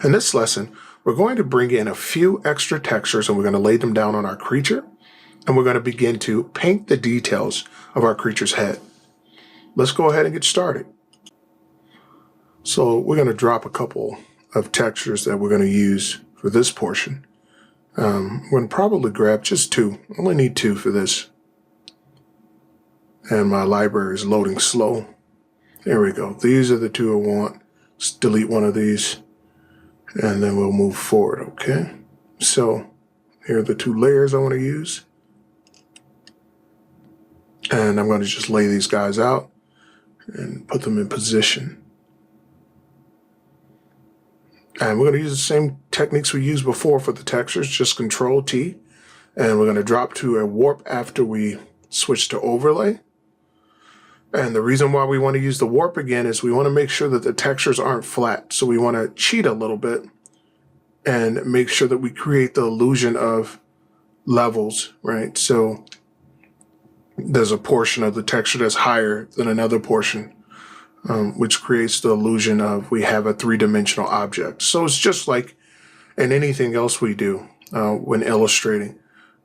In this lesson, we're going to bring in a few extra textures and we're going to lay them down on our creature, and we're going to begin to paint the details of our creature's head. Let's go ahead and get started. So we're going to drop a couple of textures that we're going to use for this portion. We're going to probably grab just two. I only need two for this. And my library is loading slow. There we go. These are the two I want. Let's delete one of these and then we'll move forward, okay? So here are the two layers I want to use. And I'm going to just lay these guys out and put them in position. And we're going to use the same techniques we used before for the textures, just Control T. And we're going to drop to a warp after we switch to overlay. And the reason why we want to use the warp again is we want to make sure that the textures aren't flat. So we want to cheat a little bit and make sure that we create the illusion of levels, right? So there's a portion of the texture that's higher than another portion, which creates the illusion of we have a three-dimensional object. So it's just like in anything else we do when illustrating.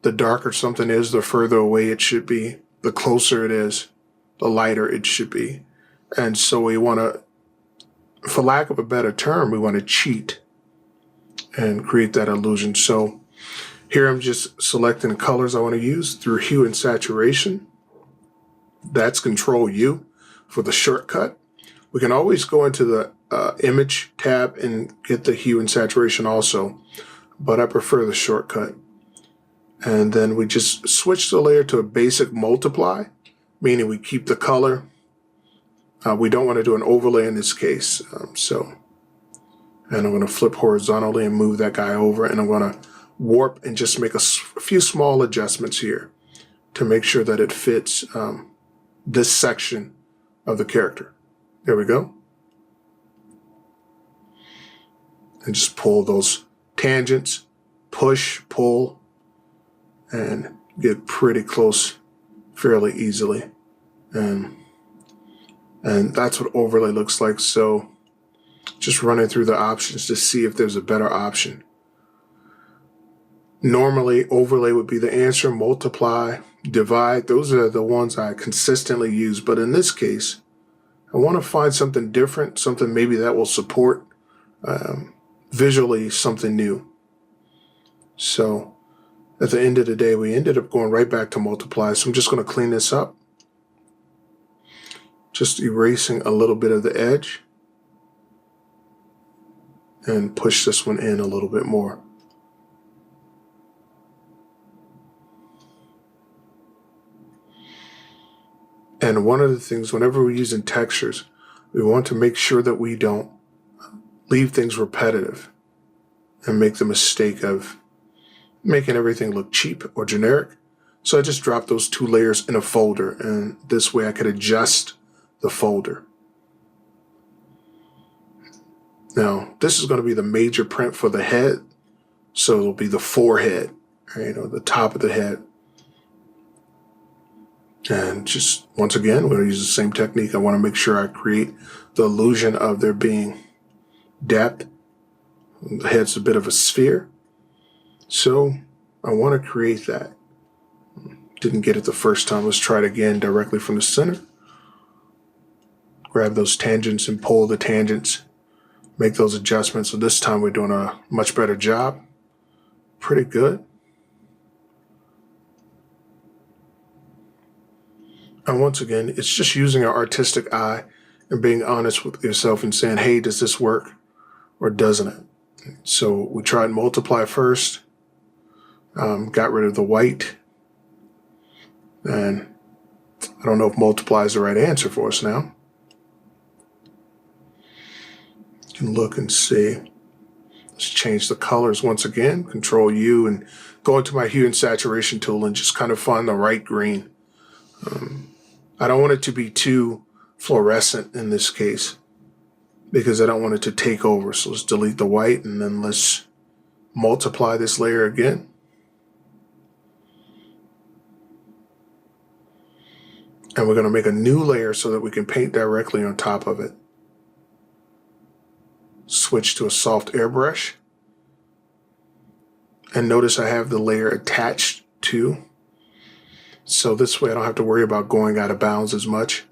The darker something is, the further away it should be. The closer it is, the lighter it should be. And so we want to, for lack of a better term, we want to cheat and create that illusion. So here I'm just selecting the colors I want to use through hue and saturation. That's Control U for the shortcut. We can always go into the image tab and get the hue and saturation also, but I prefer the shortcut. And then we just switch the layer to a basic multiply, meaning we keep the color. We don't want to do an overlay in this case. And I'm going to flip horizontally and move that guy over, and I'm going to warp and just make a few small adjustments here to make sure that it fits this section of the character. There we go. And just pull those tangents, push, pull, and get pretty close fairly easily. And that's what overlay looks like. So just running through the options to see if there's a better option. Normally, overlay would be the answer, multiply, divide. Those are the ones I consistently use. But in this case, I want to find something different, something maybe that will support visually something new. So at the end of the day, we ended up going right back to multiply. So I'm just going to clean this up. Just erasing a little bit of the edge and push this one in a little bit more. And one of the things, whenever we're using textures, we want to make sure that we don't leave things repetitive and make the mistake of making everything look cheap or generic. So I just dropped those two layers in a folder, and this way I could adjust the folder. Now, this is going to be the major print for the head. So it'll be the forehead, right, or the top of the head. And just, once again, we're going to use the same technique. I want to make sure I create the illusion of there being depth. The head's a bit of a sphere. So I want to create that. Didn't get it the first time. Let's try it again directly from the center. Grab those tangents and pull the tangents. Make those adjustments. So this time we're doing a much better job. Pretty good. And once again, it's just using our artistic eye and being honest with yourself and saying, hey, does this work or doesn't it? So we tried multiply first, got rid of the white. And I don't know if multiply is the right answer for us now. You can look and see. Let's change the colors once again, Control U, and go into my hue and saturation tool and just kind of find the right green. I don't want it to be too fluorescent in this case because I don't want it to take over. So let's delete the white and then let's multiply this layer again. And we're going to make a new layer so that we can paint directly on top of it. switch to a soft airbrush. And notice I have the layer attached to. So this way I don't have to worry about going out of bounds as much.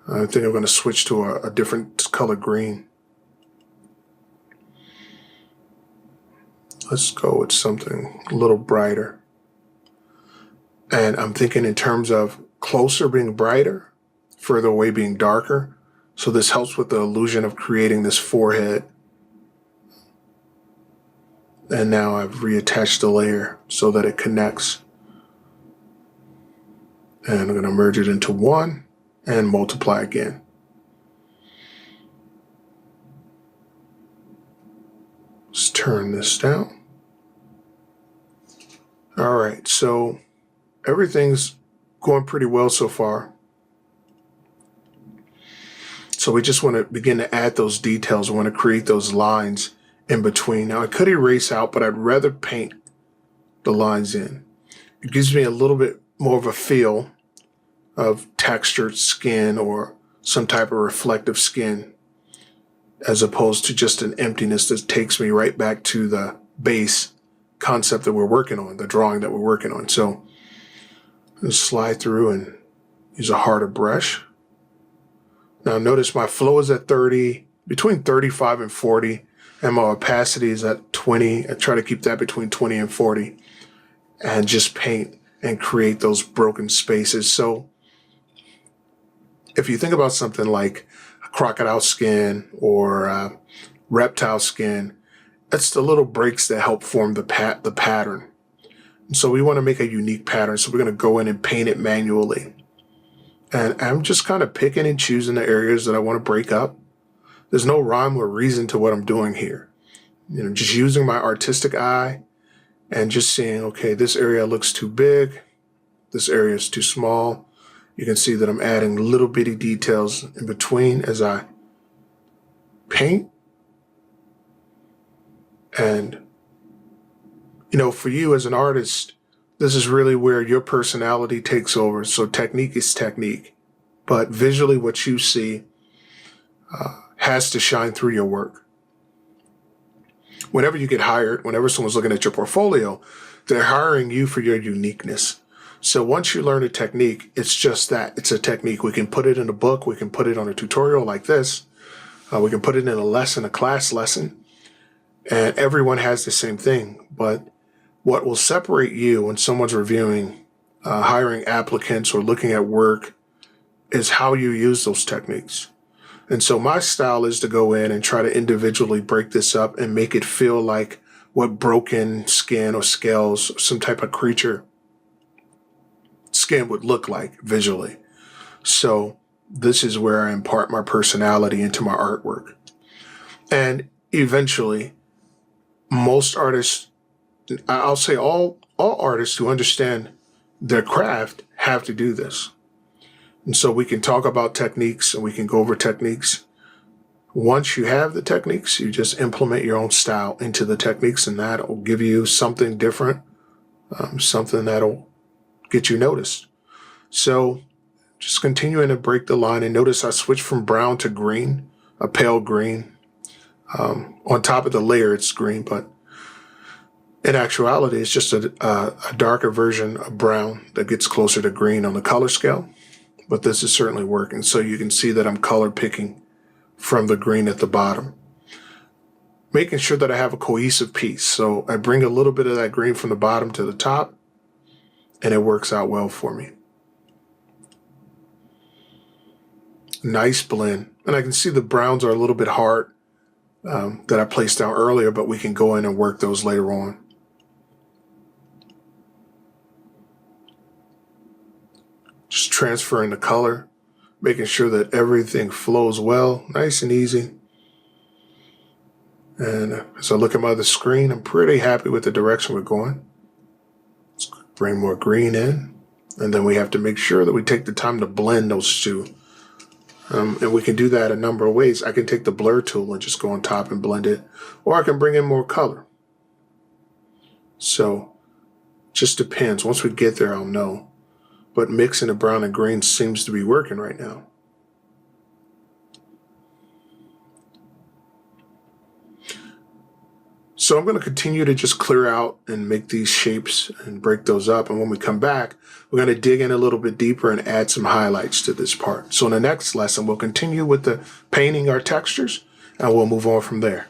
I think I'm going to switch to a different color green. Let's go with something a little brighter. And I'm thinking in terms of closer being brighter, further away being darker. So this helps with the illusion of creating this forehead. And now I've reattached the layer so that it connects. And I'm going to merge it into one and multiply again. Let's turn this down. All right, so everything's going pretty well so far. So we just want to begin to add those details. We want to create those lines in between. Now I could erase out, but I'd rather paint the lines in. It gives me a little bit more of a feel of textured skin or some type of reflective skin, as opposed to just an emptiness that takes me right back to the base concept that we're working on, the drawing that we're working on. So let's slide through and use a harder brush. Now notice my flow is at 30, between 35 and 40, and my opacity is at 20. I try to keep that between 20 and 40, and just paint and create those broken spaces. So if you think about something like crocodile skin or reptile skin, that's the little breaks that help form the pattern. And so we want to make a unique pattern. So we're going to go in and paint it manually. And I'm just kind of picking and choosing the areas that I want to break up. There's no rhyme or reason to what I'm doing here. Just using my artistic eye and just seeing, okay, this area looks too big. This area is too small. You can see that I'm adding little bitty details in between as I paint. And, for you as an artist, this is really where your personality takes over. So technique is technique, but visually what you see has to shine through your work. Whenever you get hired, whenever someone's looking at your portfolio, they're hiring you for your uniqueness. So once you learn a technique, it's just that. It's a technique. We can put it in a book. We can put it on a tutorial like this. We can put it in a lesson, a class lesson. And everyone has the same thing. But what will separate you when someone's reviewing, hiring applicants or looking at work is how you use those techniques. And so my style is to go in and try to individually break this up and make it feel like what broken skin or scales or some type of creature skin would look like visually. So this is where I impart my personality into my artwork. And eventually, most artists, I'll say all artists who understand their craft have to do this. And so we can talk about techniques and we can go over techniques. Once you have the techniques, you just implement your own style into the techniques, and that will give you something different, something that'll get you noticed. So just continuing to break the line, and notice I switched from brown to green, a pale green. On top of the layer, it's green, but in actuality, it's just a darker version of brown that gets closer to green on the color scale. But this is certainly working. So you can see that I'm color picking from the green at the bottom, making sure that I have a cohesive piece. So I bring a little bit of that green from the bottom to the top, and it works out well for me. Nice blend. And I can see the browns are a little bit hard that I placed down earlier, but we can go in and work those later on. Just transferring the color, making sure that everything flows well, nice and easy. And as I look at my other screen, I'm pretty happy with the direction we're going. Let's bring more green in. And then we have to make sure that we take the time to blend those two. And we can do that a number of ways. I can take the blur tool and just go on top and blend it, or I can bring in more color. So just depends. Once we get there, I'll know. But mixing the brown and green seems to be working right now. So I'm going to continue to just clear out and make these shapes and break those up. And when we come back, we're going to dig in a little bit deeper and add some highlights to this part. So in the next lesson, we'll continue with the painting our textures and we'll move on from there.